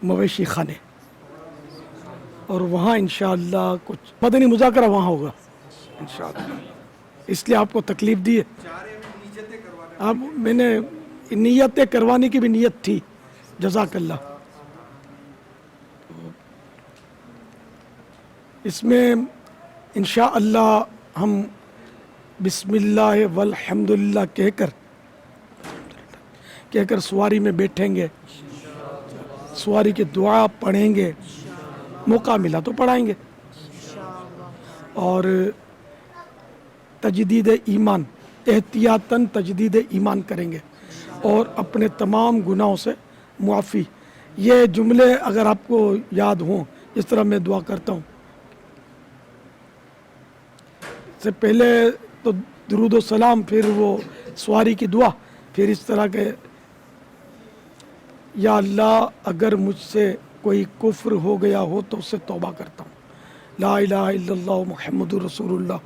मवेशी खाने, और वहाँ इंशाअल्लाह कुछ मदनी मुज़ाकरा वहाँ होगा इंशाअल्लाह। इसलिए आपको तकलीफ़ दी है। अब मैंने नियतें करवाने की भी नियत थी, जज़ाकल्लाह। इसमें इंशाअल्लाह हम बिस्मिल्लाह वल्हम्दुलिल्लाह कहकर सवारी में बैठेंगे, सवारी की दुआ पढ़ेंगे, मौका मिला तो पढ़ाएंगे, और तजदीद ईमान, एहतियातन तजदीद ईमान करेंगे और अपने तमाम गुनाहों से मुआफ़ी। ये जुमले अगर आपको याद हों, इस तरह मैं दुआ करता हूँ। से पहले तो दुरूद व सलाम, फिर वो सवारी की दुआ, फिर इस तरह के, या अल्लाह अगर मुझसे कोई कुफ्र हो गया हो तो उससे तौबा करता हूँ। ला इलाहा इल्लल्लाह मुहम्मदुर रसूलुल्लाह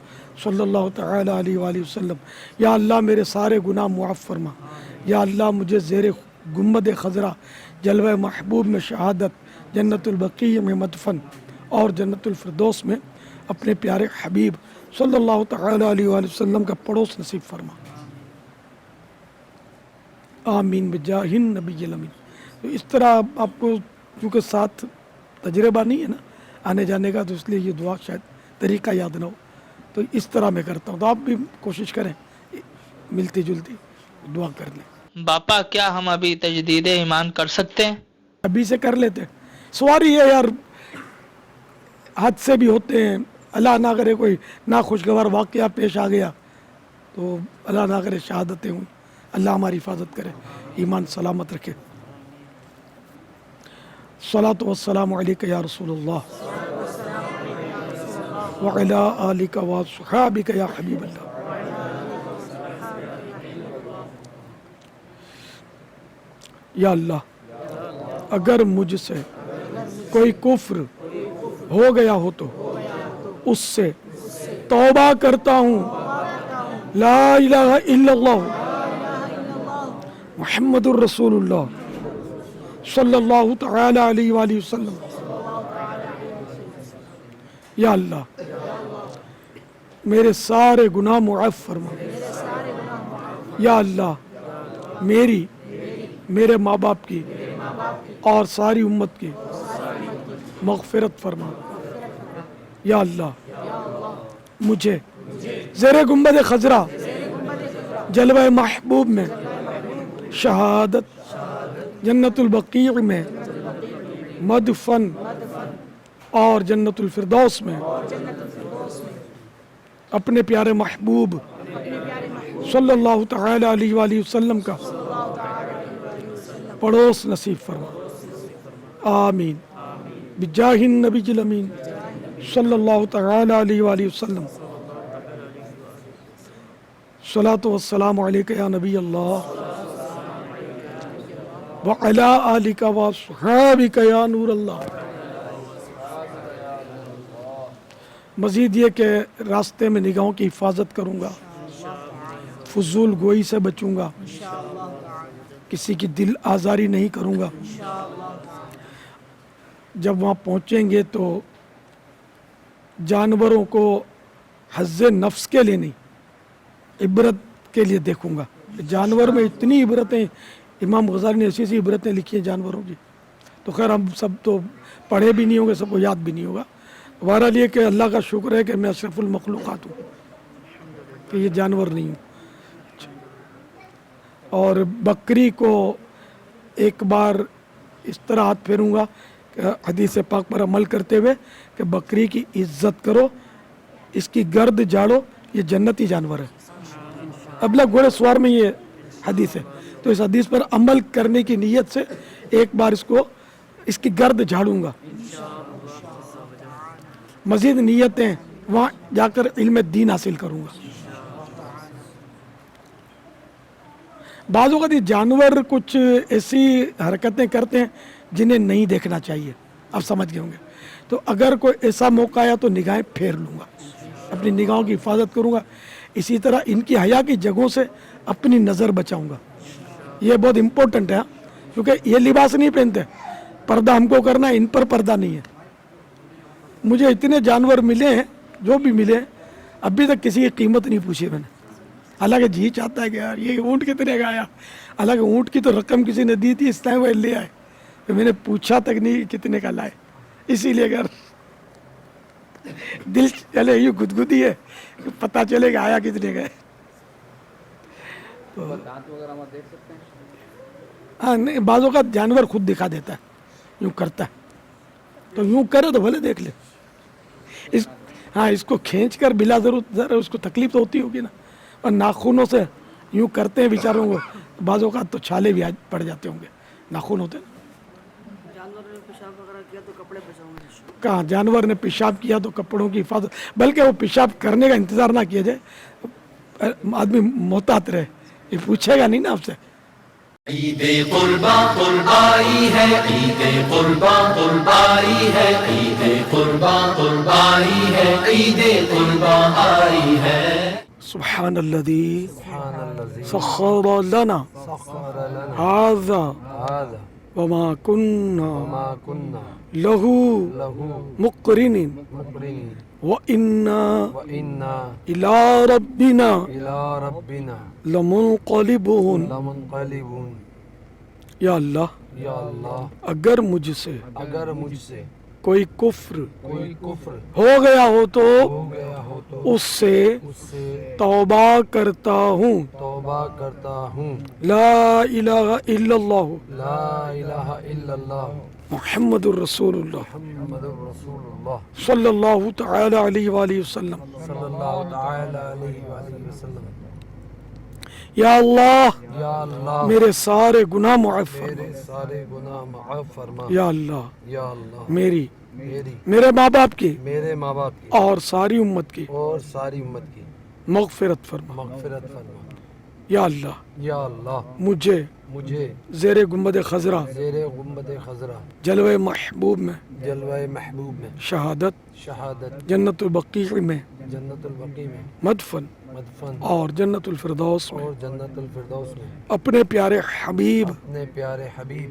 सल्लल्लाहु तआला अलैहि वसल्लम। या अल्लाह मेरे सारे गुनाह मुआफ़ फरमा। या अल्लाह मुझे ज़ेरे गुंबद खज़रा, जलवा महबूब में शहादत, जन्नतुल बक़ी में मदफन और जन्नतुल फ़िरदौस में अपने प्यारे हबीब सल्लल्लाहु तआला अलैहि वसल्लम का पड़ोस नसीब फरमा। आमीन बिजाहिन नबील अमीन। तो इस तरह आपको, चूँकि साथ तजर्बा नहीं है ना आने जाने का, तो इसलिए ये दुआ शायद तरीका याद ना हो, तो इस तरह मैं करता हूँ। तो आप भी कोशिश करें मिलती जुलती दुआ कर लें। बापा, क्या हम अभी तजदीद ईमान कर सकते हैं? अभी से कर लेते हैं। सवारी है यार, हादसे भी होते हैं, अल्लाह ना करे कोई नाखुशगवार वाक़या पेश आ गया तो अल्लाह ना करे शहादतें हुई। अल्लाह हमारी हिफाजत करे, ईमान सलामत रखे। सलातो वस्सलामु अलैका या रसूलल्लाह व अला आलिका व अस्हाबिका या हबीबल्लाह। या अल्लाह, अगर मुझसे कोई कुफ्र हो गया हो तो उससे तौबा करता हूँ। ला इलाहा इल्लल्लाह मुहम्मदुर रसूलुल्लाह सल्लल्लाहु तआला अलैहि वसल्लम। या अल्लाह, मेरे सारे गुनाह मुआफ़ फरमा। या अल्लाह, मेरी, मेरे माँ बाप की और सारी उम्मत की मग़फ़िरत फरमा। या अल्लाह, मुझे ज़ेरे गुंबद खज़रा, जलवा महबूब में शहादत, जन्नतुल बक़ी में मदफन और जन्नतुल फ़िरदौस में अपने प्यारे महबूब सल्लल्लाहु तआला अलैहि वसल्लम का पड़ोस नसीब फरमा। आमीन बिजाहिन नबील अमीन सल्लल्लाहु तआला अलैहि वसल्लम। सलातो वस्सलामु अलैका या नबी अल्लाह व अला आलिका व अस्हाबिका या नूर अल्लाह। मज़ीद ये कि रास्ते में निगाहों की हिफाजत करूँगा, फजूल गोई से बचूँगा, किसी की दिल आज़ारी नहीं करूँगा। जब वहाँ पहुँचेंगे तो जानवरों को हज़्ज़े नफ्स के लिए नहीं, इबरत के लिए देखूँगा। जानवर में इतनी इबरतें, इमाम गज़ाली ने ऐसी ऐसी इबरतें लिखी हैं जानवरों की, तो खैर हम सब तो पढ़े भी नहीं होंगे, सबको याद भी नहीं होगा। बहरहाल ये कि अल्लाह का शुक्र है कि मैं अशरफुल मखलूक़ात हूँ, कि ये जानवर नहीं हूँ। और बकरी को एक बार इस तरह हाथ फेरूँगा हदीस पाक पर अमल करते हुए कि बकरी की इज्जत करो, इसकी गर्द झाड़ो, ये जन्नती जानवर है। अबला घोड़े सवार में ये हदीस है, तो इस हदीस पर अमल करने की नीयत से एक बार इसकी गर्द झाड़ूंगा। मज़ीद नीयतें वहाँ जाकर इल्म दीन हासिल करूँगा। बाज़ वक़्त जानवर कुछ ऐसी हरकतें करते हैं जिन्हें नहीं देखना चाहिए, आप समझ गए होंगे। तो अगर कोई ऐसा मौका आया तो निगाहें फेर लूँगा, अपनी निगाहों की हिफाजत करूँगा। इसी तरह इनकी हया की जगहों से अपनी नज़र बचाऊँगा। ये बहुत इम्पोर्टेंट है, क्योंकि ये लिबास नहीं पहनते, पर्दा हमको करना है, इन पर पर्दा नहीं है। मुझे इतने जानवर मिले हैं, जो भी मिले, अभी तक किसी की कीमत नहीं पूछी मैंने। हालांकि जी चाहता है कि यार ये ऊँट कितने का आया, हालांकि ऊँट की तो रकम किसी ने दी थी, इस टाइम वो ले आए, तो मैंने पूछा तक नहीं कितने का लाए। इसीलिए अगर दिल चले यूँ गुदगुदी है कि पता चलेगा आया कितने का है। तो दांत वगैरह हम देख सकते हैं? हाँ नहीं, बाजों का जानवर खुद दिखा देता है, यूँ करता है, तो यूँ करे तो भले देख ले। हाँ, इसको खींच कर बिला जरूर उसको तकलीफ तो होती होगी ना, और नाखूनों से यूँ करते हैं बेचारों को, बाजों का तो छाले भी पड़ जाते होंगे, नाखून होते हैं। जानवर ने पेशाब वगैरह किया तो कपड़े बचाओगे? कहाँ जानवर ने पेशाब किया तो कपड़ों की हिफाजत, बल्कि वो पेशाब करने का इंतजार ना किया जाए, आदमी मोहतात रहे, ये पूछेगा नहीं ना आपसे। ईद कुर्बा कुर्बाई है, ईद कुर्बा कुर्बाई है, ईद कुर्बा कुर्बाई है, ईद कुर्बा आई है। सुभान अल्लज़ी सख्खर लना हाज़ा वमा कुन्ना लहू मुक़रिनीन व इन्ना इला रब्बिना लमुनक़लिबून। या अल्लाह, अगर मुझसे कोई कुफ्र हो गया हो तो उससे तौबा करता हूँ। ला इलाहा इल्लल्लाह मुहम्मदुर रसूलुल्लाह सल्लल्लाहु तआला अलैहि वसल्लम। या अल्लाह, मेरे सारे गुनाह मुआफ़ फरमा। या अल्लाह, मेरे माँ बाप की और सारी उम्मत की मग़फ़िरत फरमा। या अल्लाह, मुझे ज़ेरे गुंबद खज़रा जलवे महबूब में शहादत जन्नतुल बक़ी में मदफन और जन्नतुल फिरदौस में अपने प्यारे हबीब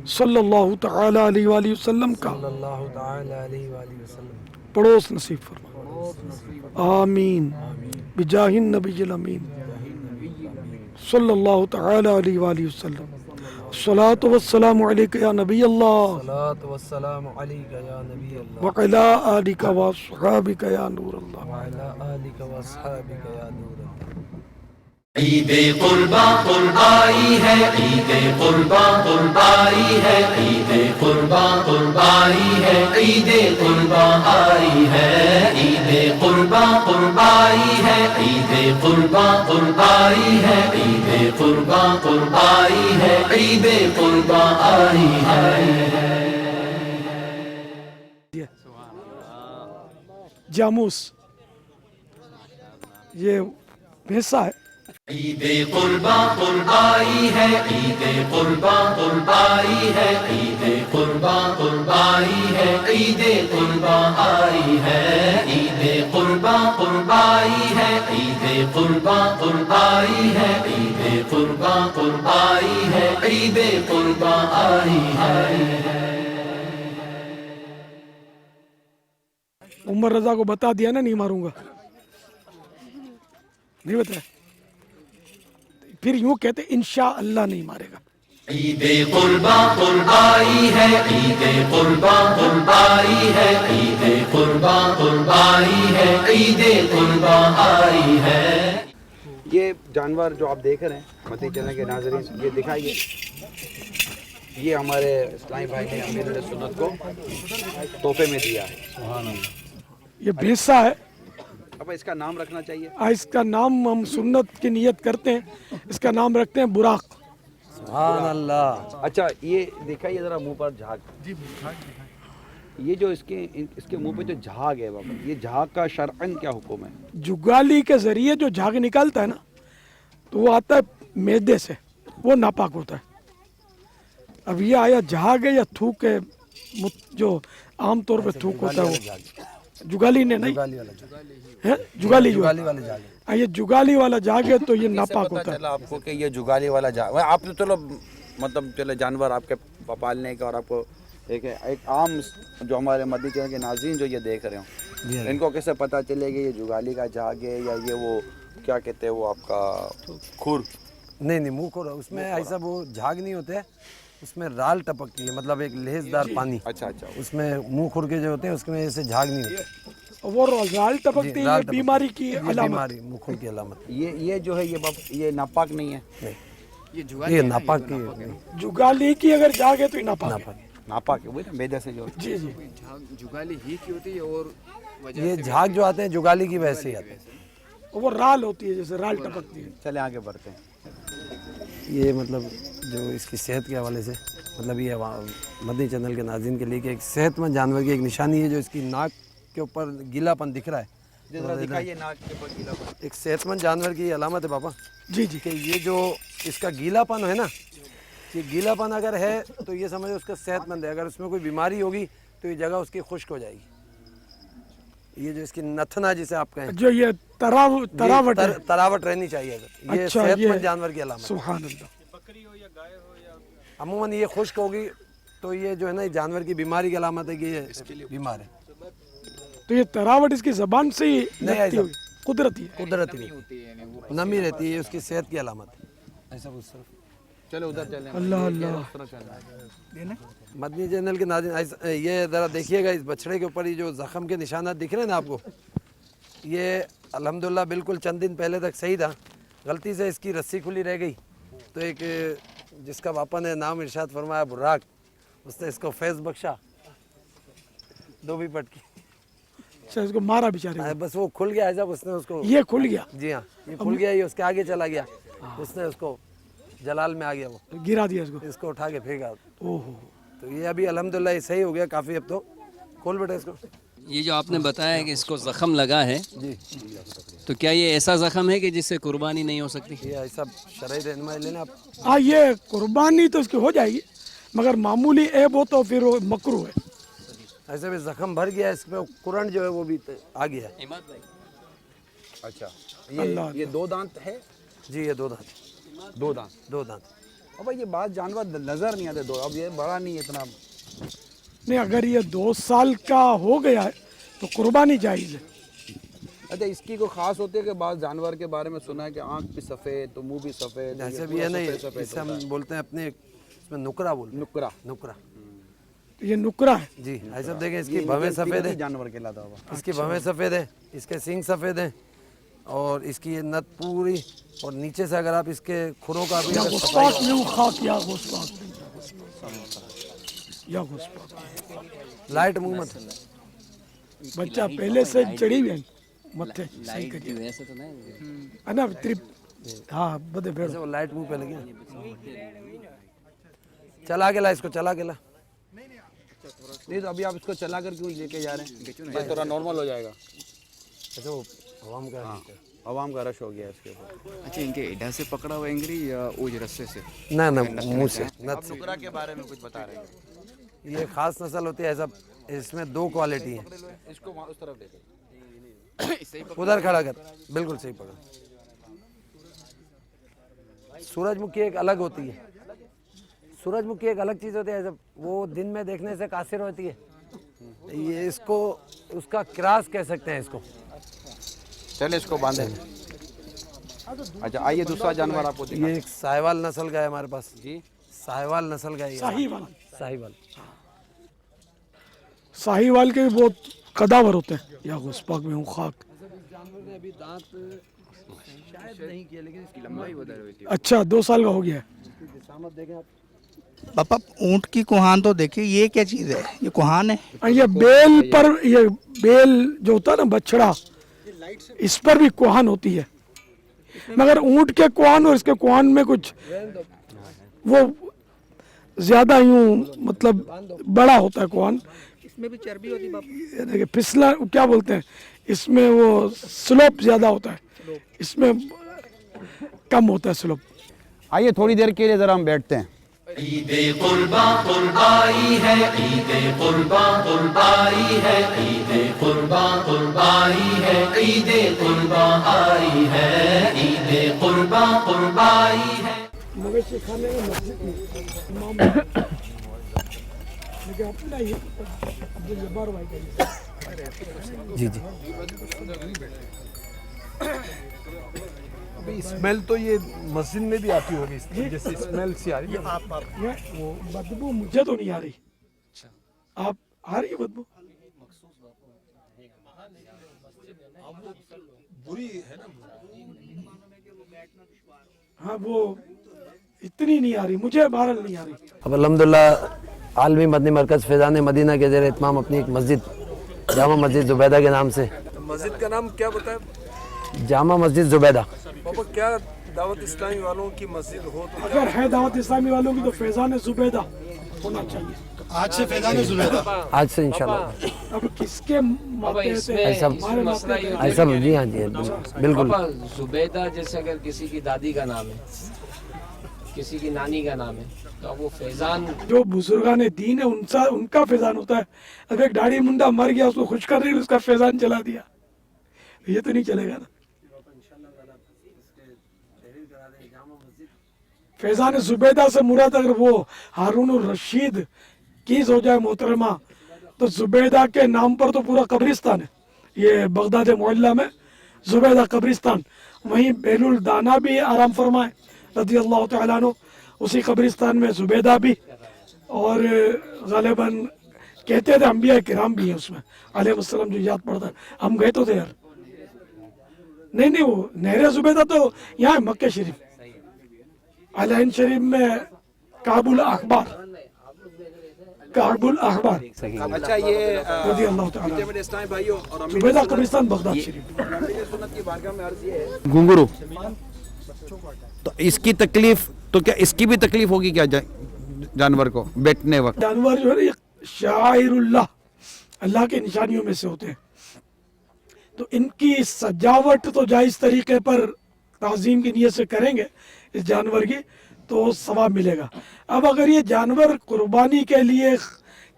सल्लल्लाहु तआला अलैहि वसल्लम का पड़ोस नसीब फरमा। आमीन बिजाहिन नबील अमीन सल्लल्लाहु तआला अलैहि वसल्लम। सलातु वस्सलामु अलैका या नबी अल्लाह व अला आलिका व अस्हाबिका या नूर अल्लाह। ईद कुर्बा कुर्बाई है, ईद कुर्बा कुर्बाई है, ईद कुर्बा कुर्बाई है, ईद कुर्बा आई है। ईद कुर्बा कुर्बाई है, ईद कुर्बा कुर्बाई है, ईद कुर्बा कुर्बाई है, ईद कुर्बा आई है। जामूस ये भैंसा है। ईद कुर्बा कुर्बाई है, ईद कुर्बा कुर्बाई है, ईद कुर्बा कुर्बाई है, ईद कुर्बा आई है। ईद कुर्बा कुर्बाई है, ईद कुर्बा कुर्बाई है, ईद कुर्बा कुर्बाई है, ईद कुर्बा आई है। उमर रजा को बता दिया ना नहीं मारूंगा, नहीं बताया, फिर यूं कहते इंशा अल्लाह नहीं मारेगा। ईद कुर्बा कुर्बाई है, ईद कुर्बा कुर्बाई है, ईद कुर्बा कुर्बाई है, ईद कुर्बा आई है। ये जानवर जो आप देख रहे हैं मदनी चैनल के नाज़रीन, ये दिखाइए, ये हमारे इस्लामी भाई ने अमीर सुन्नत को तोहफे में दिया है। ये भैंसा है। अब इसका नाम रखना चाहिए। इसका नाम हम सुन्नत की नियत करते हैं, इसका नाम रखते हैं बुराक। सुभान अल्लाह। अच्छा ये दिखाइए जरा मुंह पर झाग। ये जो इसके मुंह पे जो झाग है बाबा, ये झाग का शरअन क्या हुक्म है? जुगाली के जरिए जो झाग निकालता है ना, तो वो आता है मैदे से, वो नापाक होता है। अब ये आया झाग है या थूक है, जो आम तौर पे थूक होता है वो जुगाली ने नहीं है, जुगाली वाला जाग। ये जुगाली वाला जाग है तो ये नापाक होता है। आपको कि ये जुगाली वाला जाग, आप तो चलो मतलब चलो जानवर आपके पालने का और आपको ایک عام جو ہمارے مدی چینل کے ناظرین جو یہ دیکھ رہے ہوں ان کو کیسے پتہ چلے گا یہ جگالی کا جھاگ ہے یا یہ وہ کیا کہتے ہیں وہ آپ کا کھور؟ نہیں منہ کھور، اس میں ایسا وہ جھاگ نہیں ہوتے، اس میں رال ٹپکتی ہے، مطلب ایک لہیزدار پانی، اچھا اس میں منہ کھور کے جو ہوتے ہیں اس میں ایسے جھاگ نہیں ہوتے، وہ رال ٹپکتی ہے، یہ بیماری کی یہ علامت. بیماری منہ کھور کی علامت. یہ جو ہے یہ ناپاک نہیں ہے، یہ ناپاک کی نہیں، جگالی کی اگر جاگ ہے تو یہ ناپاک ہے. ناپاک ہے. ناپاک ہے وہی نا میدے سے جو جی جی جگالی ہی کی ہوتی ہے اور یہ جھاگ جو آتے ہیں جگالی کی ویسے ہی آتے ہیں. وہ رال ہوتی ہے، جیسے رال ٹپکتی ہے. چلے آگے بڑھتے ہیں. یہ مطلب جو اس کی صحت کے حوالے سے مطلب یہ مدنی چینل کے ناظرین کے لیے کہ ایک صحت مند جانور کی ایک نشانی ہے جو اس کی ناک کے اوپر گیلا پن دکھ رہا ہے، ذرا دکھائیے ناک کے اوپر گیلا پن. ایک صحت مند جانور کی علامت ہے پاپا جی جی کہ یہ جو اس کا گیلا پن ہے نا، یہ گیلا پن اگر ہے تو یہ سمجھو اس کا صحت مند ہے، اگر اس میں کوئی بیماری ہوگی تو یہ جگہ اس کی خشک ہو جائے گی. یہ جو اس کی نتنا جسے آپ کہیں جو یہ تراوٹ ہے. تراوٹ رہنی چاہیے، اگر یہ اچھا، صحت یہ مند جانور کی علامت ہے. سبحان اللہ. عموماً یہ خشک ہوگی تو یہ جو ہے نا جانور کی بیماری کی علامت ہے کہ یہ بیمار ہے. تو یہ تراوٹ اس کی زبان سے ہی نہیں لگتی ایسا ہوگی، قدرتی ہے. قدرتی نہیں، نمی رہتی ہے، یہ اس کی صحت کی علامت ہے. ایسا کچھ صرف چلو ادھر چلیں. اللہ اللہ. مدنی چینل کے ناظرین یہ ذرا دیکھیے گا اس بچڑے کے اوپر یہ جو زخم کے نشانات دکھ رہے ہیں نا آپ کو، یہ الحمدللہ بالکل چند دن پہلے تک صحیح تھا، غلطی سے اس کی رسی کھلی رہ گئی تو ایک جس کا باپا نے نام ارشاد فرمایا براق، اس نے اس کو فیض بخشا، دھوبی پٹ کی. اچھا، اس کو مارا بیچارے. بس وہ کھل گیا ایسا، اس نے اس کو، یہ کھل گیا، جی ہاں یہ کھل گیا، یہ اس کے آگے چلا گیا، اس نے اس کو جلال میں آ گیا، وہ گرا دیا اس کو. اس کو اٹھا کے پھینکا. اوہ، تو یہ ابھی الحمدللہ یہ صحیح ہو گیا کافی. اب تو کھول بیٹا اس کو. یہ جو آپ نے بتایا کہ اس کو زخم لگا ہے، جی تو کیا یہ ایسا زخم ہے کہ جس سے قربانی نہیں ہو سکتی؟ یہ ایسا شرعی رہنمائی لینا آپ. ہاں یہ قربانی تو اس کی ہو جائے گی، مگر معمولی عیب ہو تو پھر وہ مکروہ ہے. ایسے بھی زخم بھر گیا، اس میں کرنٹ جو ہے وہ بھی آ گیا ہے. اچھا اللہ. یہ دو دانت ہے؟ جی یہ دو دانت، دو دانت. دو دانت. اب یہ بعض جانور نظر نہیں آتے دو، اب یہ بڑا نہیں ہے اتنا. نہیں، اگر یہ 2 سال کا ہو گیا ہے تو قربانی جائز ہے. اچھا اس کی کوئی خاص ہوتی ہے کہ بعض جانور کے بارے میں سنا ہے کہ آنکھ بھی سفید تو منہ بھی سفید، ایسے بھی ہے نہیں، اس سے ہم بولتے ہیں اپنے اس میں نکرا بولتے ہیں. نکرا. نکرا یہ نکرا ہے. جی ایسا دیکھیں، اس کی بھویں سفید ہے، جانور کہلاتا ہوگا. اس کی بھویں سفید ہے، اس کے سینگ سفید ہیں، اور اس کی یہ نت پوری، اور نیچے سے اگر آپ اس کے کھروں کا بھی یا اگر غسپاک میں وہ خاک، یا غسپاک، یا غسپاک. لائٹ منہ مت. بچہ پہلے سے چڑھی ہوئی ہے متھے. صحیح کریے ویسے تو نہیں. ہے نا ہاں بدے بیڑ. وہ لائٹ منہ پہ لگی. چلا کے لا اس کو، چلا کے لا. نہیں تو ابھی آپ اس کو چلا کر کیوں لے کے جا رہے ہیں؟ یہ تھوڑا نارمل ہو جائے گا. ایسے وہ عوام کا عوام کا رش ہو گیا اس کے اوپر. اچھا ان کے ایڈا سے پکڑا ہوا اینگری یا اوج رسے سے؟ نہ منہ سے، نت سے. نکرا کے بارے میں کچھ بتا رہے ہیں. یہ خاص نسل ہوتی ہے ایسا، اس میں 2 کوالٹی ہیں. اس کو اس طرف دیکھیں. ادھر کھڑا کر، بالکل صحیح پکڑا. سورج مکھی ایک الگ ہوتی ہے، سورج مکھی ایک الگ چیز ہوتی ہے، جب وہ دن میں دیکھنے سے قاصر ہوتی ہے. یہ اس کو اس کا کراس کہہ سکتے ہیں اس کو. چلے اس کو باندھیں. اچھا آئیے دوسرا جانور آپ کو یہ ایک ساہیوال نسل کا ہے ہمارے پاس. جی ساہیوال نسل کا ہے. ساہیوال. ساہیوال. ساہیوال کے بھی بہت قداور ہوتے ہیں. یا غسپاک میں ہوں خاک. جانور نے ابھی دانت شاید نہیں کیا، لیکن اس کی لمبائی ادھر ہوتی اچھا 2 سال کا ہو گیا ہے. جسامت دیکھیں آپ. پاپا اونٹ کی کوہان تو دیکھیے، یہ کیا چیز ہے؟ یہ کوہان ہے. یہ بیل پر، یہ بیل جو ہوتا ہے نا بچڑا، اس پر بھی کوہان ہوتی ہے، مگر اونٹ کے کوہان اور اس کے کوہان میں کچھ وہ زیادہ یوں مطلب بڑا ہوتا ہے کوہان. اس میں بھی چربی ہوتی ہے باپ. دیکھیں پھسلا کیا بولتے ہیں، اس میں وہ سلوپ زیادہ ہوتا ہے، اس میں کم ہوتا ہے سلوپ. آئیے تھوڑی دیر کے لیے ذرا ہم بیٹھتے ہیں. عید قربا قربائی ہے، عید قربا قربائی ہے، عید قربا قربائی ہے، عید قربا آئی ہے، عید قربا قربائی ہے. مویشی خانے میں مسجد میں امام लेकिन अपना ये अब्दुल जब्बार भाई का जी जी अभी स्मेल तो ये मस्जिद में भी आती होगी जैसे स्मेल सी आ रही है ये वो बदबू मुझे तो नहीं आ रही। आप आ रही है बदबू? हाँ वो इतनी नहीं आ रही, मुझे बहरहाल नहीं आ रही। अब अल्हम्दुलिल्लाह आलमी मदनी मरकज़ फैज़ान मदीना के ज़ेर इत्माम अपनी एक मस्जिद जामा मस्जिद ज़ुबैदा के नाम से। मस्जिद का नाम क्या बताया जामा मस्जिद ज़ुबैदा। पापा? क्या दावत इस्लामी वालों की मस्जिद हो तो अगर है दावत इस्लामी वालों की तो फैजान जुबैदा होना चाहिए। आज से फैजान जुबैदा, आज से इंशाल्लाह। अब किसके माते से ऐसा हमारे माते से ऐसा जी हाँ जी बिल्कुल। जुबैदा जैसे अगर किसी की दादी का नाम है, किसी की नानी का नाम है, तो वो फैजान जो बुजुर्गान दीन है उनका फैजान होता है। अगर एक दाढ़ी मुंडा मर गया उसको खुश कर रही उसका फैजान चला दिया, ये तो नहीं चलेगा ना। फैजान जुबैदा से मुराद अगर वो हारून रशीद कीज हो जाए मोहतरमा, तो जुबैदा के नाम पर तो पूरा कब्रिस्तान है। ये बगदाद मोहल्ला में जुबैदा कब्रिस्तान, वहीं बेलुल दाना भी आराम फरमाए रज़ी अल्लाह तआला अन्हु, उसी कब्रिस्तान में जुबैदा भी, और गालिबन कहते थे अंबिया किराम भी हैं उसमें अलैहिस्सलाम, जो याद पड़ता है। हम गए तो थे यार। नहीं वो नहर जुबैदा तो यहाँ है मक्के शरीफ, अलैन शरीफ में काबुल अखबार अच्छा ये रज़ी अल्लाह तआला मेरे इस्लामी भाइयों और अमीर जुबैदा कब्रिस्तान बगदाद शरीफ। सुन्नत की बारगाह में अर्ज ये है, घुंघरू तो इसकी तकलीफ, तो क्या इसकी भी तकलीफ होगी क्या जानवर को बैठने वक्त? जानवर जो है ना ये शाइरुल्लाह, अल्लाह के निशानियों में से होते हैं, तो इनकी सजावट तो जायज़ तरीके पर ताज़ीम की नीयत से करेंगे इस जानवर की तो सवाब मिलेगा। अब अगर ये जानवर कुर्बानी के लिए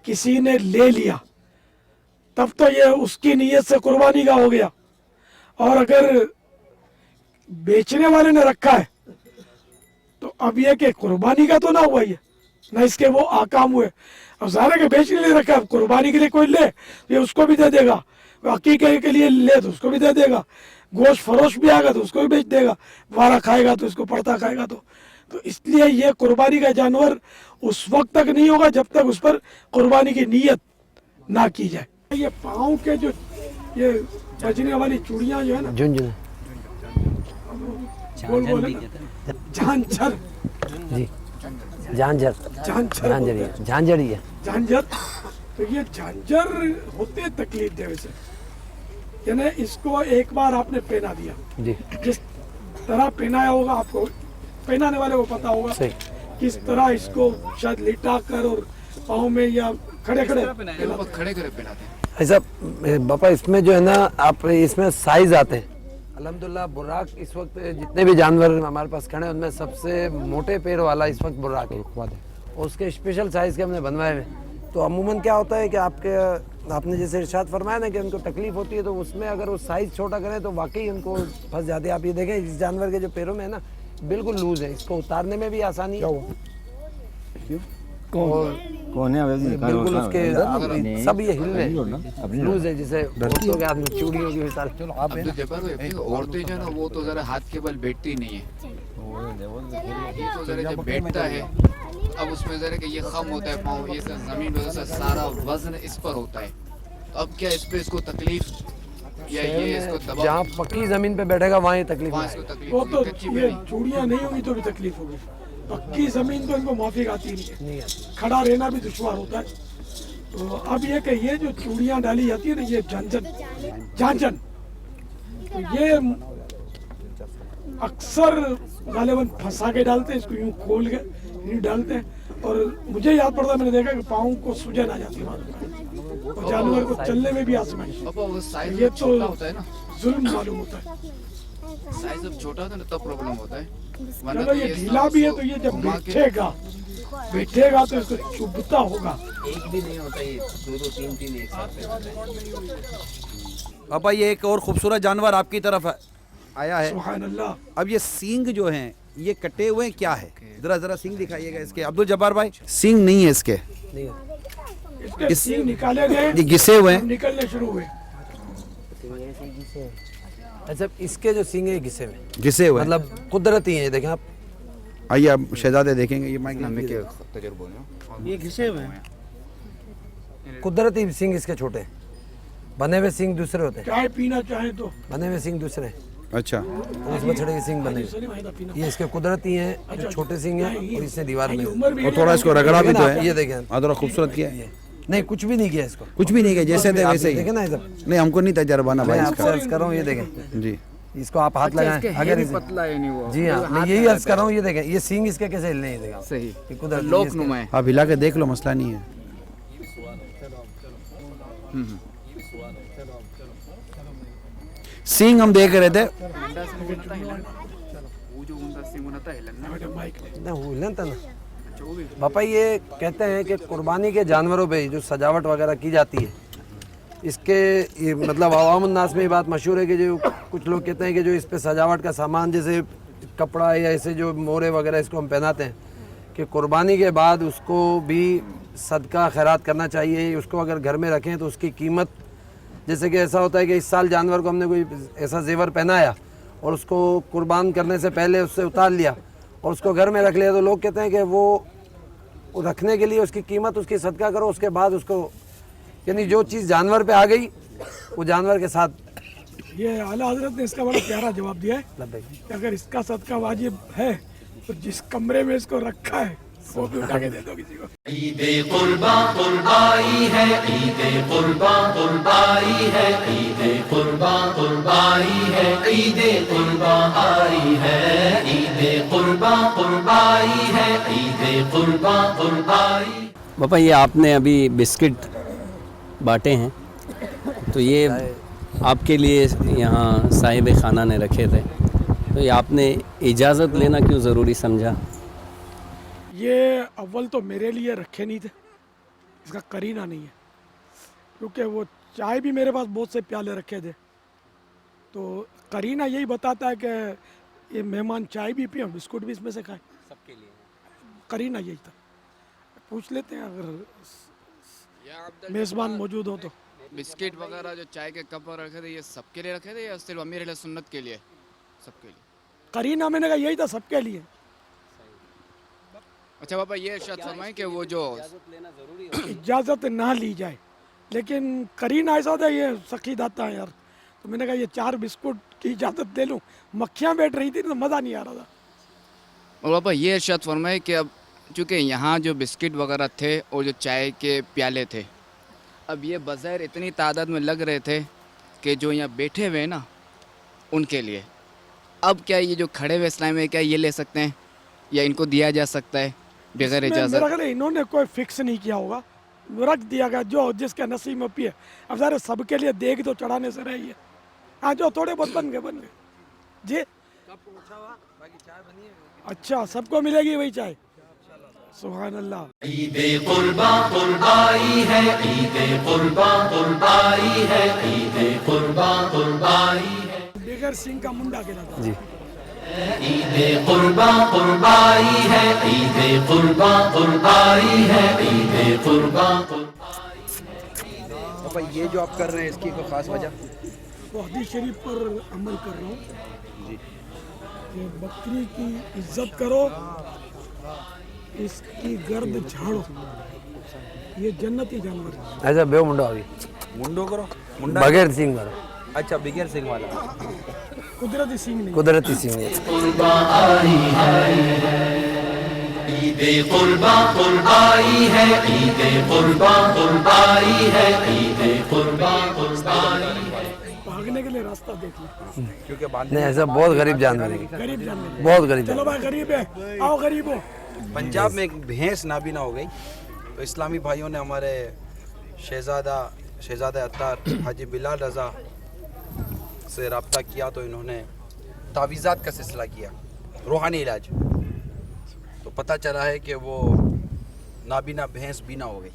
किसी ने ले लिया तब तो ये उसकी नीयत से कुर्बानी का हो गया, और अगर बेचने वाले ने रखा है तो अब ये कि कुर्बानी का तो ना हुआ, ये ना इसके वो आकाम हुए। अब ज़ाहिर है कि बेचने के लिए रखा है, कुर्बानी के लिए कोई ले ये उसको भी दे देगा, अकीके के लिए ले तो उसको भी दे देगा, गोश्त फरोश भी आएगा तो उसको भी बेच देगा, वारा खाएगा तो इसको पड़ता खाएगा। तो इसलिए ये कुर्बानी का जानवर उस वक्त तक नहीं होगा जब तक उस पर कुर्बानी की नीयत ना की जाए। ये पाँव के जो ये बजने वाली चूड़ियाँ जो है ना, झुंझुन झांझर जी झांझर झांझर ही है झांझर, तो ये झांझर होते तकलीफ दे वैसे, यानी इसको एक बार आपने पहना दिया जी, जिस तरह पहनाया होगा आपको पहनाने वाले को पता होगा किस तरह इसको शायद लिटा कर और पाँव में या खड़े खड़े पहनाते हैं। ऐसा बापा इसमें जो है ना आप इसमें साइज आते हैं। अल्हम्दुलिल्लाह बुर्राक इस वक्त जितने भी जानवर हमारे पास खड़े हैं उनमें सबसे मोटे पैर वाला इस वक्त बुर्राक है, और उसके स्पेशल साइज के हमने बनवाए हुए। तो अमूमन क्या होता है कि आपने जैसे इरशाद फरमाया ना कि उनको तकलीफ होती है, तो उसमें अगर वो साइज छोटा करें तो वाकई उनको फंस जाते हैं। आप ये देखें इस जानवर के जो पैरों में है ना बिल्कुल लूज है, इसको उतारने में भी आसानी है। कौन है बिल्कुल उसके सब ये हिल रहे हैं, लूज है, जिसे औरतों के हाथ में चूड़ियों की मिसाल। औरतें जो है ना वो तो जरा हाथ के बल बैठती नहीं है, ये तो जरा जब बैठता है अब उसमें जरा कि ये खम होता है पाँव, ये जमीन पे सारा वजन इस पर होता है, तो अब क्या इस पे इसको तकलीफ या ये इसको दबाव, जहाँ पक्की जमीन पे बैठेगा वहाँ ही तकलीफ वहाँ है। इसको तकलीफ वो तो कच्ची ये चूड़ियाँ नहीं होंगी तो भी तकलीफ होगी, पक्की जमीन तो इनको माफी आती नहीं है, खड़ा रहना भी दुश्वार होता है। तो अब ये कि ये जो चूड़ियाँ डाली जाती है ना ये झांझन, तो ये अक्सर गालिबन फंसा के डालते हैं, इसको यूँ खोल के यूँ डालते हैं, और मुझे याद पड़ता है मैंने देखा कि पाँव को सूजन आ जाती है और जानवर को चलने में भी आसमाइश। ये तो जुल्म मालूम होता है। साइज जब छोटा होता है ना तब प्रॉब्लम होता है, चलो ये ढीला भी है तो ये जब बैठेगा तो इसको चुभता होगा। एक भी नहीं होता, ये दो दो तीन तीन एक साथ। पापा ये एक और खूबसूरत जानवर आपकी तरफ आया है। सुभान अल्लाह। अब ये सींग जो हैं ये कटे हुए क्या है? जरा सींग दिखाइएगा इसके। अब्दुल जब्बार भाई सींग नहीं है इसके, इसके सींग निकाले गए, ये घिसे हुए हैं। निकलने शुरू हुए। अच्छा, इसके जो सींग है घिसे हुए, घिसे हुए हैं। मतलब कुदरती है, ये देखें आप। आइए आप शहजादे देखेंगे ये माइक ये घिसे हुए हैं। कुदरती सींग इसके छोटे हैं, बने हुए सींग दूसरे होते हैं, चाय पीना चाहे तो बने हुए सींग दूसरे हैं। अच्छा उस बछड़े के सींग बने हुए, ये इसके कुदरती हैं, जो छोटे सींग हैं, और इसने दीवार में और थोड़ा इसको रगड़ा भी तो है। ये देखें, हाँ थोड़ा खूबसूरत किया है। नहीं कुछ भी नहीं किया इसको, कुछ भी नहीं किया, जैसे थे वैसे ही। देखें ना इधर, नहीं हमको नहीं तजर्बा ना मैं भाई आपसे इसका। अर्ज कर रहा हूँ, ये देखें जी इसको आप हाथ लगाएं, अगर पतला है नहीं वो, जी हाँ, मैं यही अर्ज कर रहा हूँ, ये देखें ये सींग इसके कैसे हिलने हैं, ये देखें सही ये कुदरती है लोक इसके। नुमा है। आप हिला के देख लो, मसला नहीं है। सींग हम देख रहे थे, ना हिलन था ना पापा। ये कहते हैं कि कुर्बानी के जानवरों पे जो सजावट वगैरह की जाती है, इसके ये मतलब अवामुन्नास में ये बात मशहूर है कि जो कुछ लोग कहते हैं कि जो इस पे सजावट का सामान जैसे कपड़ा या ऐसे जो मोरे वगैरह इसको हम पहनाते हैं, कि कुर्बानी के बाद उसको भी सदका खैरात करना चाहिए। उसको अगर घर में रखें तो उसकी कीमत, जैसे कि ऐसा होता है कि इस साल जानवर को हमने कोई ऐसा जेवर पहनाया और उसको कुर्बान करने से पहले उससे उतार लिया और उसको घर में रख लिया, तो लोग कहते हैं कि वो रखने के लिए उसकी कीमत उसकी सदका करो, उसके बाद उसको, यानी जो चीज़ जानवर पे आ गई वो जानवर के साथ। ये आला हजरत ने इसका बड़ा प्यारा जवाब दिया है कि अगर इसका सदका वाजिब है तो जिस कमरे में इसको रखा है वो भी उठा के दे दो किसी को। ईदे कुर्बा कुर्बाई है, ईदे कुर्बा कुर्बाई है, ईदे कुर्बा कुर्बाई है, ईदे कुर्बा आई है, ईदे कुर्बा कुर्बाई है, ईदे कुर्बा कुर्बाई। पापा ये आपने अभी बिस्किट बांटे हैं, तो ये आपके लिए यहाँ साहिब खाना ने रखे थे, तो ये आपने इजाज़त लेना क्यों ज़रूरी समझा? ये अव्वल तो मेरे लिए रखे नहीं थे, इसका करीना नहीं है, क्योंकि वो चाय भी मेरे पास बहुत से प्याले रखे थे, तो करीना यही बताता है कि ये मेहमान चाय भी पिए बिस्कुट भी इसमें से खाए, सबके लिए करीना यही था। पूछ लेते हैं अगर मेज़बान मौजूद हो तो। बिस्किट वगैरह जो चाय के कप रखे थे, ये सबके लिए रखे थे या सिर्फ अमीर अहले सुन्नत के लिए? सबके लिए। करीना मैंने कहा यही था, सबके लिए। अच्छा पापा, ये शायद फरमाएं कि वो जो इजाज़त ना ली जाए, लेकिन करीना ऐसा था, ये सखी दाता है यार, तो मैंने कहा ये 4 बिस्कुट की इजाज़त दे लूँ, मक्खियाँ बैठ रही थी तो मज़ा नहीं आ रहा था। और पापा ये शायद फरमाएं कि अब चूँकि यहाँ जो बिस्किट वगैरह थे और जो चाय के प्याले थे, अब ये बज़ाहिर इतनी तादाद में लग रहे थे कि जो यहाँ बैठे हुए हैं ना उनके लिए, अब क्या ये जो खड़े हुए इस्लाम में क्या ये ले सकते हैं या इनको दिया जा सकता है बगैर इजाज़त? मेरा ख्याल है इन्होंने कोई फिक्स नहीं किया होगा, रख दिया गया जो जिसके नसीब में पिए। अब सारे सबके लिए देख तो चढ़ाने से रही है। हाँ जो थोड़े बहुत बन गए जी। अच्छा सबको मिलेगी वही चाय, सुभान अल्लाह। ईदे कुर्बा कुर्बाई है, ईदे कुर्बा कुर्बाई है, ईदे कुर्बा कुर्बाई है। बगैर सिंह का मुंडा कहलाता जी। ईदे कुर्बा कुर्बाई है, ईदे कुर्बा कुर्बाई है, ईदे कुर्बा कुर्बाई। पापा ये जो आप कर रहे हैं इसकी कोई खास वजह? तो हदीस शरीफ पर अमल कर रहा हूँ जी। कि बकरी की इज्जत करो, इसकी गर्द झाड़ो, ये जन्नती जानवर है। ऐसा बे मुंडा अभी मुंडो करो, मुंडा बगैर सिंग वाला। अच्छा बगैर सिंग वाला, कुदरती सिंह नहीं, कुदरती सिंग है। कुर्बा आई है, ईदे कुर्बा कुर्बाई है, ईदे कुर्बा कुर्बाई है, ईदे कुर्बा कुर्बाई है। भागने के लिए रास्ता देख ले, क्योंकि नहीं ऐसा बहुत गरीब जानवर है, गरीब जानवर, बहुत गरीब चलो जानवर। भाई गरीब है, आओ गरीब हो। पंजाब में एक भैंस नाबीना हो गई, तो इस्लामी भाइयों ने हमारे शहजादा अत्तार हाजी बिलाल रज़ा से रब्ता किया, तो इन्होंने तावीज़ात का सिलसिला किया, रूहानी इलाज। तो पता चला है कि वो नाबीना भैंस बीना हो गई।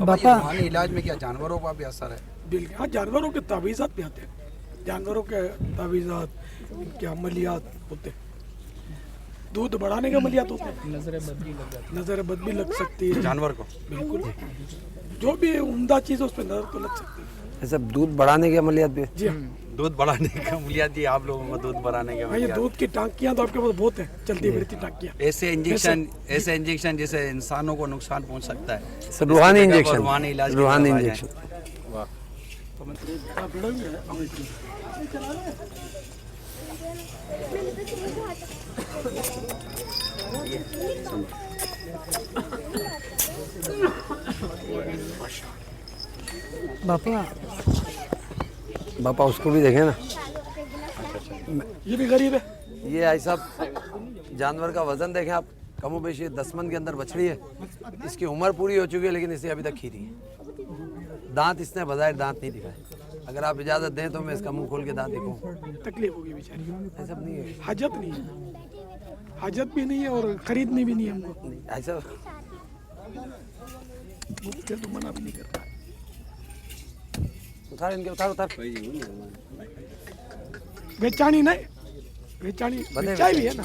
बापा रूहानी इलाज में क्या जानवरों का भी असर है? बिल्कुल, हाँ जानवरों के तावीज़ात भी आते हैं, जानवरों के तावीज़ात, इनके अमलियात होते हैं। दूध बढ़ाने के अमलियात होते हैं। नजर बद भी लग सकती है जानवर को। बिल्कुल, जो भी उम्दा चीज़ है उस पर नजर तो लग सकती है। ऐसा दूध बढ़ाने की अमलियात भी है? जी हाँ। दूध बढ़ाने का अमलियात जी, आप लोगों को दूध बढ़ाने के ये अमलियात। दूध की टांकियाँ तो आपके पास बहुत हैं, चलती फिरती टांकियाँ। ऐसे इंजेक्शन जैसे इंसानों को नुकसान पहुंच सकता है। सर रूहानी इसकी जगह पर इंजेक्शन, रूहानी इलाज की रूहानी तरफ आ जाएं। इंजेक्शन। बापा उसको भी देखें ना, ये भी गरीब है। ये भाई साहब जानवर का वजन देखें आप, कमो बेशी 10 मन के अंदर बछड़ी है। इसकी उम्र पूरी हो चुकी है लेकिन इसे अभी तक खीरी है। दांत इसने बजाय दांत नहीं दिखाए। अगर आप इजाज़त दें तो मैं इसका मुंह खोल के दांत दिखाऊं। तकलीफ होगी बेचारी। ऐसा नहीं है, हाजत नहीं है, हाजत भी नहीं है और खरीदनी भी नहीं है हमको। ऐसा मुझसे तो मना भी नहीं करता। उतार इनके, उतार उतार। बेचानी नहीं, बेचानी बेचाई भी है ना।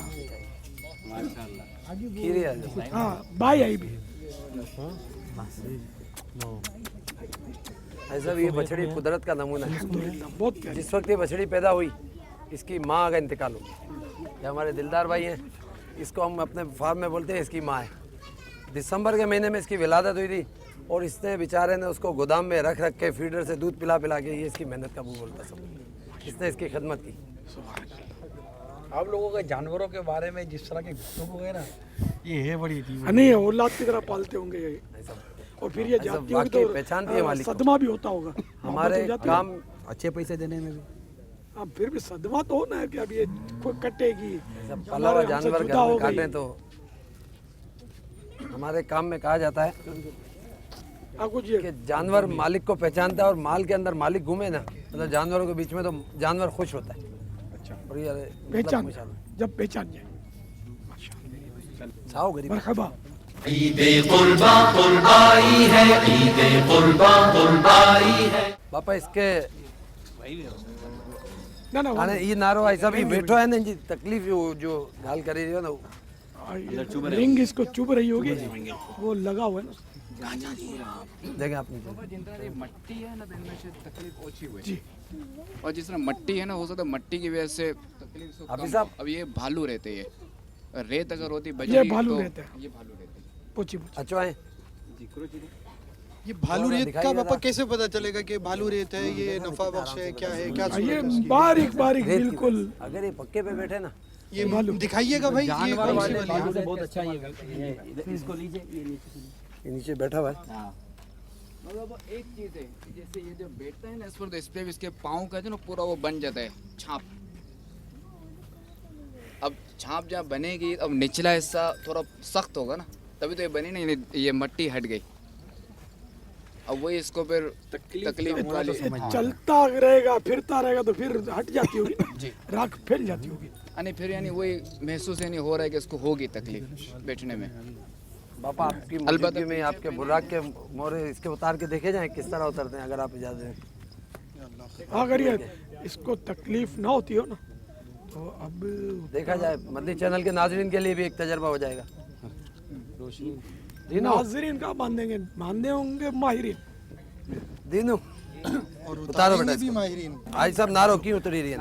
खीरी है। हाँ, बाई आई भी। ऐसा भी ये बछड़ी कुदरत का नमूना है। बहुत प्यारी। जिस वक्त ये बछड़ी पैदा हुई इसकी माँ का इंतकाल हो गया। ये हमारे दिलदार भाई हैं, इसको हम अपने फार्म में बोलते हैं इसकी माँ है। दिसंबर के महीने में इसकी विलादत हुई थी और इसने बेचारे ने उसको गोदाम में रख रख के फीडर से दूध पिला पिला के, ये इसकी मेहनत का मुँह बोलता सब, इसने इसकी खिदमत की। आप लोगों के जानवरों के बारे में जिस तरह के गुफ्तगू है ना, ये है बड़ी अजीब। नहीं, औलाद की तरह पालते होंगे ये। और फिर ये जाती होगी तो पहचानती है मालिक को। सदमा भी होता होगा हमारे काम अच्छे पैसे देने में भी। अब फिर भी सदमा तो होना है कि अब ये कोई कटेगी, पला हुआ हमारे हमसे जानवर जुदा घर हो में गई। काटें तो हमारे काम में कहा जाता है आपको जी कि जानवर मालिक को पहचानता है और माल के अंदर मालिक घूमे ना, मतलब जानवरों के बीच में तो जानवर खुश होता है। और ये पहचान, जब पहचान जाए। छाओ गरीब। मरहबा। ईदे कुर्बा कुर्बाई है, ईदे कुर्बा कुर्बाई है। पापा इसके ना ना अरे ये नारो ऐसा भी बैठो है ना जी, तकलीफ जो गाल कर रही हो ना, रिंग इसको चुभ रही होगी, वो लगा हुआ है ना। देखें आपने मट्टी है ना, तो इनमें से तकलीफ ओछी हुई जी। और जिस तरह मट्टी है ना, हो सकता है मट्टी की वजह से तकलीफ से कम हो। अब ये भालू रहते हैं, रेत अगर होती बजरी, ये भालू तो रहते हैं। ये भालू रहते हैं। पोची अच्छा है। ये भालू रेत का पापा कैसे पता चलेगा कि भालू रेत है, ये नफा बख्श है, क्या है, क्या ये बारीक बारीक बिल्कुल। अगर ये पक्के पे बैठे ना, ये दिखाइएगा भाई, ये कौन सी वाली है? बहुत अच्छा ये इसको लीजिए, ये नीचे बैठा हुआ है। मतलब एक चीज है, जैसे ये जो बैठता है ना इस पर, तो इस पे भी इसके पाँव का जो ना पूरा वो बन जाता है छाप। अब छाप जहाँ बनेगी, अब निचला हिस्सा थोड़ा सख्त होगा ना, तभी तो ये बनी नहीं, ये मट्टी हट गई। अब वही इसको फिर तकलीफ वाली चलता रहेगा, फिरता रहेगा तो फिर हट जाती होगी ना, राख फैल जाती होगी। यानी फिर यानी वही महसूस यानी हो रहा है कि इसको होगी तकलीफ बैठने में। पापा आपकी मौजूदगी में आपके बुर्राक के मोरे इसके उतार के देखे जाएं किस तरह उतरते हैं, अगर आप इजाजत दें। अगर ये इसको तकलीफ ना होती हो ना तो अब देखा जाए, मदनी चैनल के नाजरीन के लिए भी एक तजर्बा हो जाएगा। नाजरीन का बांधेंगे, बांधे होंगे माहिरीन। दीनू और उतारो बेटा भी माहिरीन। आज सब नारो क्यों उतरी रही है,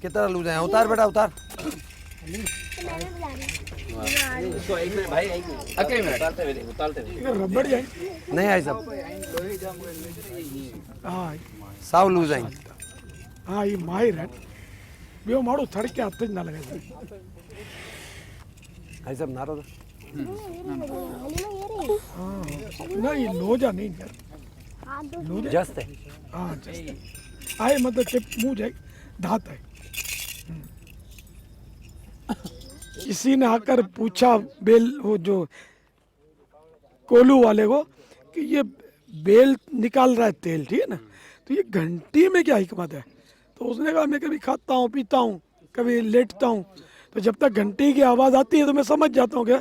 कितना लूज है, उतार बेटा उतार। इसको एक मिनट भाई, एक मिनट अकेले मिनट उतारते हुए रबड़ जाए। नहीं आई सब हाँ साव लूज आई। हाँ ये माहिर है, बियो मारो थड़ के हाथ ना लगे। आई सब नारो नहीं लोजा नहीं यार, लोजा जस्ट है। हाँ जस्ट आए मतलब टिप मुंह जाए, धात है। किसी ने आकर पूछा बेल वो जो कोलू वाले को कि ये बेल निकाल रहा है तेल, ठीक है ना, तो ये घंटी में क्या हिकमत है? तो उसने कहा मैं कभी खाता हूँ, पीता हूँ, कभी लेटता हूँ, तो जब तक घंटी की आवाज़ आती है तो मैं समझ जाता हूँ कि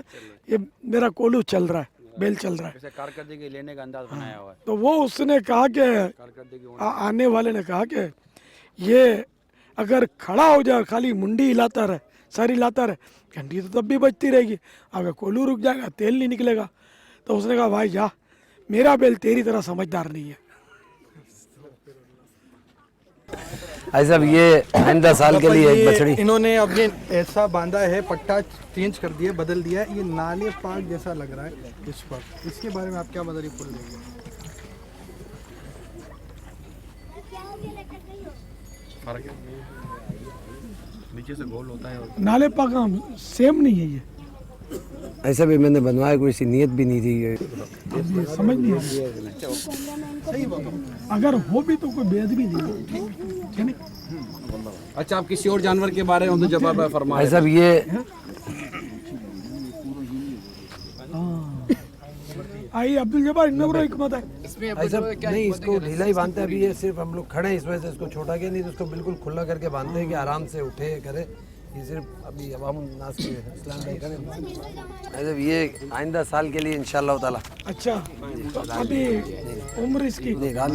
ये मेरा कोलू चल रहा है, बेल चल रहा है। कारकर्दगी लेने का अंदाज बनाया हुआ है। तो वो उसने कहा कि आने वाले ने कहा कि ये अगर खड़ा हो जाए खाली मुंडी हिलाता रहे सारी लाता रहे, घंटी तो तब भी बजती रहेगी, अगर कोल्हू रुक जाएगा तेल नहीं निकलेगा। तो उसने कहा भाई जा, मेरा बैल तेरी तरह समझदार नहीं है। भाई साहब ये आइंदा साल के लिए एक बछड़ी, इन्होंने अब ये ऐसा बांधा है, पट्टा चेंज कर दिया, बदल दिया है, ये नाले पाक जैसा लग रहा है इस वक्त। इसके बारे में आप क्या मदरी फुल देंगे? नीचे से गोल होता है और नाले पाक सेम नहीं है ये, ऐसा भी मैंने बनवाया, कोई सी नीयत भी नहीं थी ये। ये समझ नहीं आ रहा। अगर हो भी तो कोई बेद भी नहीं है। अच्छा, आप किसी और जानवर के बारे में तो जवाब फरमाए। भाई साहब ये आई अब्दुल जब्बार इन्होंने हिकमत है। भाई साहब नहीं, इसको ढीला ही बांधते हैं। अभी ये सिर्फ हम लोग खड़े हैं इस वजह से इसको छोटा किया, नहीं तो इसको बिल्कुल खुला करके बांधते हैं कि आराम से उठे करे। ये सिर्फ अभी अवाम नास के इस्लाम नहीं करें। भाई साहब ये आइंदा साल के लिए इंशाल्लाह ताला। अच्छा, तो अभी उम्र इसकी नहीं, राल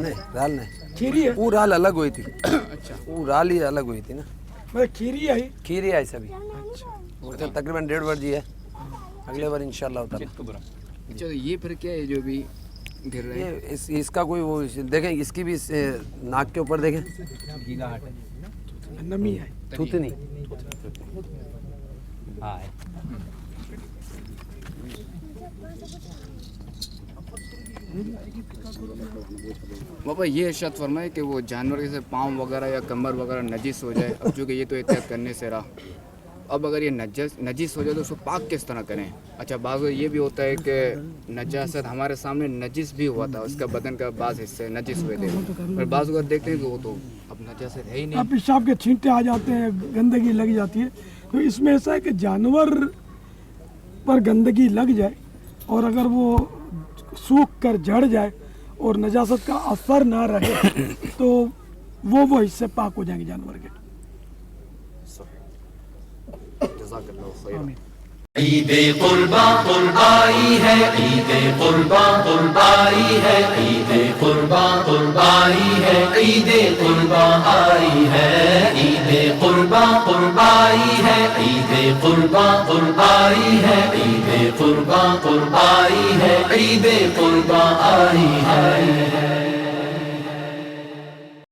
नहीं खीरी है, वो राल अलग हुई थी। अच्छा, वो राल ही अलग हुई थी ना, मतलब खीरी आई। खीरी है सभी। वो तो तकरीबन 1.5 वर्जी है, अगले बार इंशाल्लाह ताला। अच्छा, तो ये फिर क्या है जो भी गिर रहा है? ये इसका कोई वो देखें, इसकी भी नाक के ऊपर देखें, नमी है, थूथनी। पापा ये इरशाद फरमाए कि वो जानवर जैसे पाँव वगैरह या कमर वगैरह नजिस हो जाए, अब चूँकि ये तो एहतियात करने से रहा, अब अगर ये नजिस हो जाए तो उसको पाक किस तरह करें? अच्छा, बाज़ ये भी होता है कि नजासत हमारे सामने नजिस भी हुआ था, उसका बदन का बाज़ हिस्से नजिस हुए थे, फिर बाज़ अगर देखते हैं कि वो तो अब नजासत है ही नहीं। अब पेशाब के छींटे आ जाते हैं, गंदगी लग जाती है। तो इसमें ऐसा है कि जानवर पर गंदगी लग जाए और अगर वो सूख कर जड़ जाए और नजासत का असर ना रहे तो वो हिस्से पाक हो जाएंगे जानवर के। ईदे कुर्बा कुर्बाई है, ईदे कुर्बा कुर्बाई है, ईदे कुर्बा कुर्बाई है, ईदे कुर्बा आई है, ईदे कुर्बा कुर्बाई है, ईदे कुर्बा कुर्बाई है, ईदे कुर्बा कुर्बाई है, ईदे कुर्बा आई है।